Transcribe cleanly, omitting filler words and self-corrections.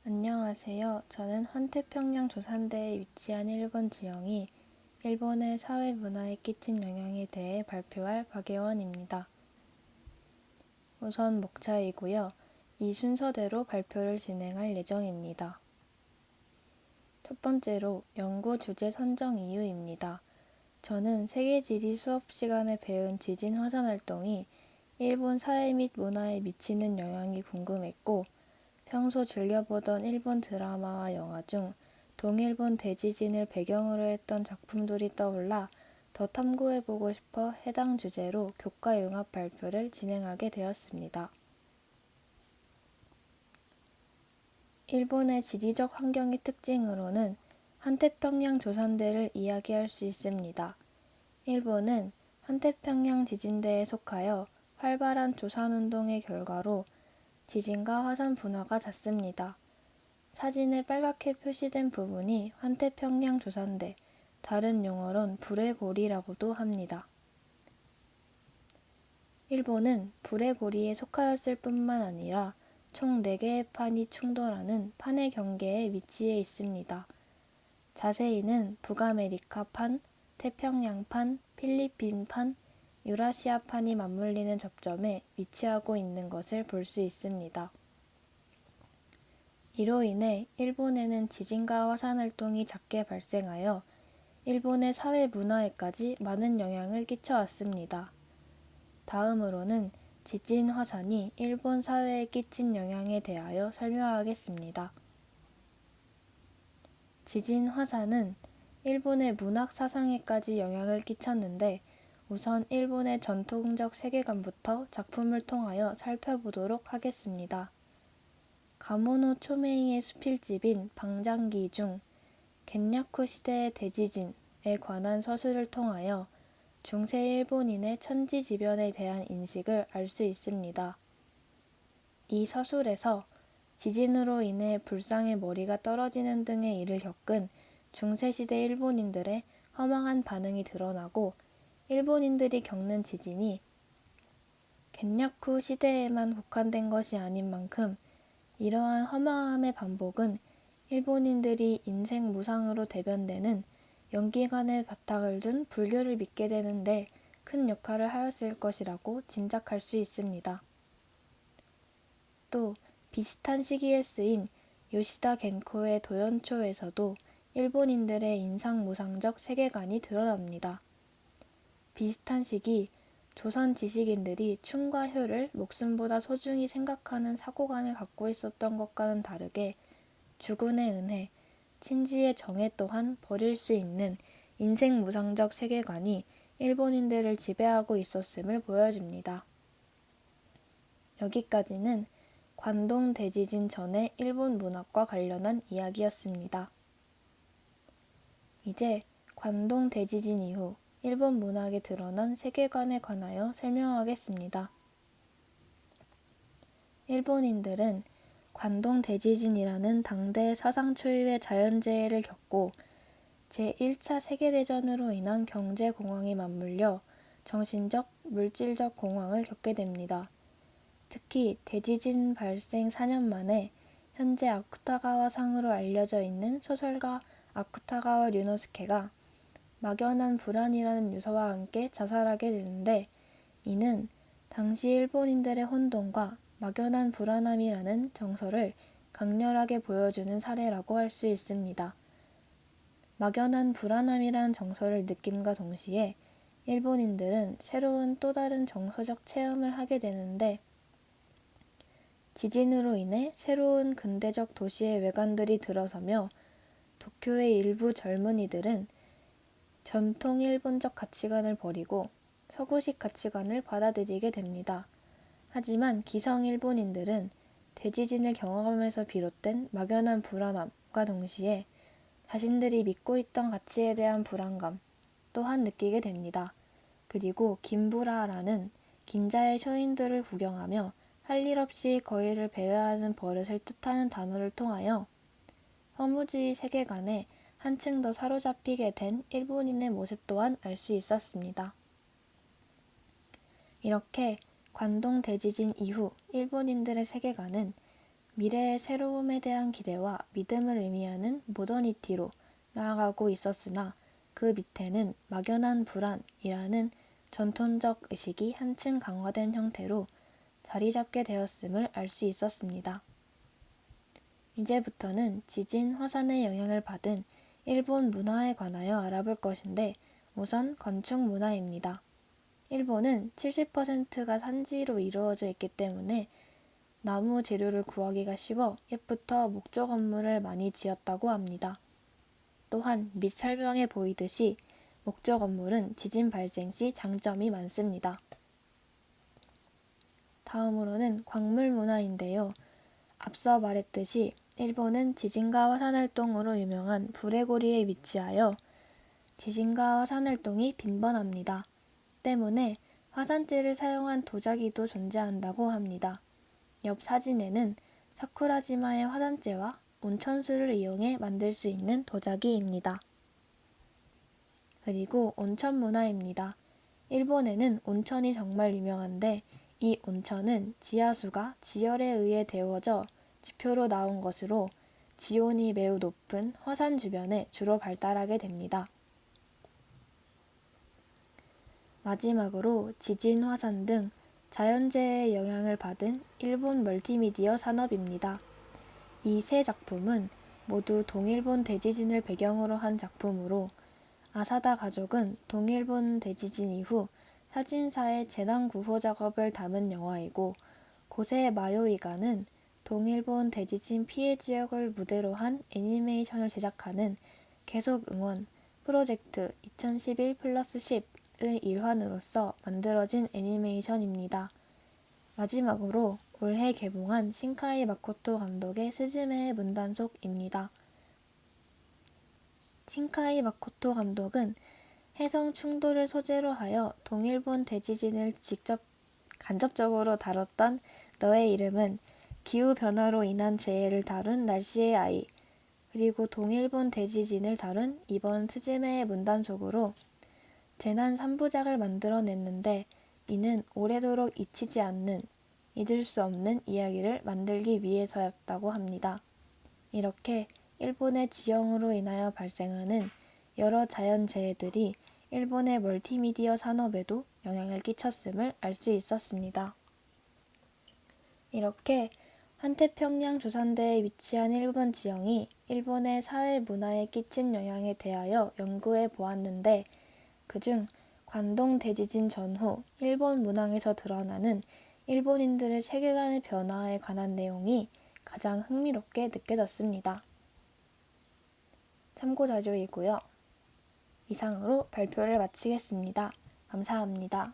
안녕하세요. 저는 환태평양 조산대에 위치한 일본 지형이 일본의 사회 문화에 끼친 영향에 대해 발표할 박예원입니다. 우선 목차이고요. 이 순서대로 발표를 진행할 예정입니다. 첫 번째로 연구 주제 선정 이유입니다. 저는 세계지리 수업 시간에 배운 지진 화산 활동이 일본 사회 및 문화에 미치는 영향이 궁금했고, 평소 즐겨보던 일본 드라마와 영화 중 동일본 대지진을 배경으로 했던 작품들이 떠올라 더 탐구해보고 싶어 해당 주제로 교과 융합 발표를 진행하게 되었습니다. 일본의 지리적 환경의 특징으로는 환태평양 조산대를 이야기할 수 있습니다. 일본은 환태평양 지진대에 속하여 활발한 조산운동의 결과로 지진과 화산 분화가 잦습니다. 사진에 빨갛게 표시된 부분이 환태평양 조산대, 다른 용어론 불의 고리라고도 합니다. 일본은 불의 고리에 속하였을 뿐만 아니라 총 4개의 판이 충돌하는 판의 경계에 위치해 있습니다. 자세히는 북아메리카판, 태평양판, 필리핀판, 유라시아판이 맞물리는 접점에 위치하고 있는 것을 볼 수 있습니다. 이로 인해 일본에는 지진과 화산 활동이 잦게 발생하여 일본의 사회 문화에까지 많은 영향을 끼쳐왔습니다. 다음으로는 지진 화산이 일본 사회에 끼친 영향에 대하여 설명하겠습니다. 지진 화산은 일본의 문학 사상에까지 영향을 끼쳤는데, 우선 일본의 전통적 세계관부터 작품을 통하여 살펴보도록 하겠습니다. 가모노 초메이의 수필집인 방장기 중 겐야쿠 시대의 대지진에 관한 서술을 통하여 중세 일본인의 천지지변에 대한 인식을 알 수 있습니다. 이 서술에서 지진으로 인해 불상의 머리가 떨어지는 등의 일을 겪은 중세시대 일본인들의 허망한 반응이 드러나고, 일본인들이 겪는 지진이 겐야쿠 시대에만 국한된 것이 아닌 만큼 이러한 허망함의 반복은 일본인들이 인생 무상으로 대변되는 연기관의 바탕을 둔 불교를 믿게 되는데 큰 역할을 하였을 것이라고 짐작할 수 있습니다. 또 비슷한 시기에 쓰인 요시다 겐코의 도연초에서도 일본인들의 인상무상적 세계관이 드러납니다. 비슷한 시기 조선 지식인들이 춤과 효를 목숨보다 소중히 생각하는 사고관을 갖고 있었던 것과는 다르게 주군의 은혜, 친지의 정애 또한 버릴 수 있는 인생무상적 세계관이 일본인들을 지배하고 있었음을 보여줍니다. 여기까지는 관동 대지진 전의 일본 문학과 관련한 이야기였습니다. 이제 관동 대지진 이후 일본 문학에 드러난 세계관에 관하여 설명하겠습니다. 일본인들은 관동 대지진이라는 당대의 사상 초유의 자연재해를 겪고 제1차 세계대전으로 인한 경제공황이 맞물려 정신적, 물질적 공황을 겪게 됩니다. 특히 대지진 발생 4년 만에 현재 아쿠타가와 상으로 알려져 있는 소설가 아쿠타가와 류노스케가 막연한 불안이라는 유서와 함께 자살하게 되는데, 이는 당시 일본인들의 혼돈과 막연한 불안함이라는 정서를 강렬하게 보여주는 사례라고 할 수 있습니다. 막연한 불안함이라는 정서를 느낌과 동시에 일본인들은 새로운 또 다른 정서적 체험을 하게 되는데, 지진으로 인해 새로운 근대적 도시의 외관들이 들어서며 도쿄의 일부 젊은이들은 전통 일본적 가치관을 버리고 서구식 가치관을 받아들이게 됩니다. 하지만 기성 일본인들은 대지진을 경험하면서 비롯된 막연한 불안함과 동시에 자신들이 믿고 있던 가치에 대한 불안감 또한 느끼게 됩니다. 그리고 김부라라는 긴자의 쇼인들을 구경하며 할 일 없이 거리를 배회하는 버릇을 뜻하는 단어를 통하여 허무주의 세계관에 한층 더 사로잡히게 된 일본인의 모습 또한 알 수 있었습니다. 이렇게 관동 대지진 이후 일본인들의 세계관은 미래의 새로움에 대한 기대와 믿음을 의미하는 모더니티로 나아가고 있었으나 그 밑에는 막연한 불안이라는 전통적 의식이 한층 강화된 형태로 자리 잡게 되었음을 알 수 있었습니다. 이제부터는 지진, 화산의 영향을 받은 일본 문화에 관하여 알아볼 것인데 우선 건축 문화입니다. 일본은 70%가 산지로 이루어져 있기 때문에 나무 재료를 구하기가 쉬워 옛부터 목조 건물을 많이 지었다고 합니다. 또한 밑 설명에 보이듯이 목조 건물은 지진 발생 시 장점이 많습니다. 다음으로는 광물 문화인데요. 앞서 말했듯이 일본은 지진과 화산활동으로 유명한 불의 고리에 위치하여 지진과 화산활동이 빈번합니다. 때문에 화산재를 사용한 도자기도 존재한다고 합니다. 옆 사진에는 사쿠라지마의 화산재와 온천수를 이용해 만들 수 있는 도자기입니다. 그리고 온천 문화입니다. 일본에는 온천이 정말 유명한데 이 온천은 지하수가 지열에 의해 데워져 지표로 나온 것으로 지온이 매우 높은 화산 주변에 주로 발달하게 됩니다. 마지막으로 지진, 화산 등 자연재해의 영향을 받은 일본 멀티미디어 산업입니다. 이 세 작품은 모두 동일본 대지진을 배경으로 한 작품으로 아사다 가족은 동일본 대지진 이후 사진사의 재난구호 작업을 담은 영화이고 고세 마요이가는 동일본 대지진 피해 지역을 무대로 한 애니메이션을 제작하는 계속 응원 프로젝트 2011+10의 일환으로서 만들어진 애니메이션입니다. 마지막으로 올해 개봉한 신카이 마코토 감독의 스즈메의 문단속입니다. 신카이 마코토 감독은 해성 충돌을 소재로 하여 동일본 대지진을 직접 간접적으로 다뤘던 너의 이름은 기후변화로 인한 재해를 다룬 날씨의 아이, 그리고 동일본 대지진을 다룬 이번 스즈메의 문단속으로 재난 3부작을 만들어냈는데 이는 오래도록 잊히지 않는, 잊을 수 없는 이야기를 만들기 위해서였다고 합니다. 이렇게 일본의 지형으로 인하여 발생하는 여러 자연재해들이 일본의 멀티미디어 산업에도 영향을 끼쳤음을 알 수 있었습니다. 이렇게 환태평양 조산대에 위치한 일본 지형이 일본의 사회 문화에 끼친 영향에 대하여 연구해 보았는데 그중 관동 대지진 전후 일본 문항에서 드러나는 일본인들의 세계관의 변화에 관한 내용이 가장 흥미롭게 느껴졌습니다. 참고자료이고요. 이상으로 발표를 마치겠습니다. 감사합니다.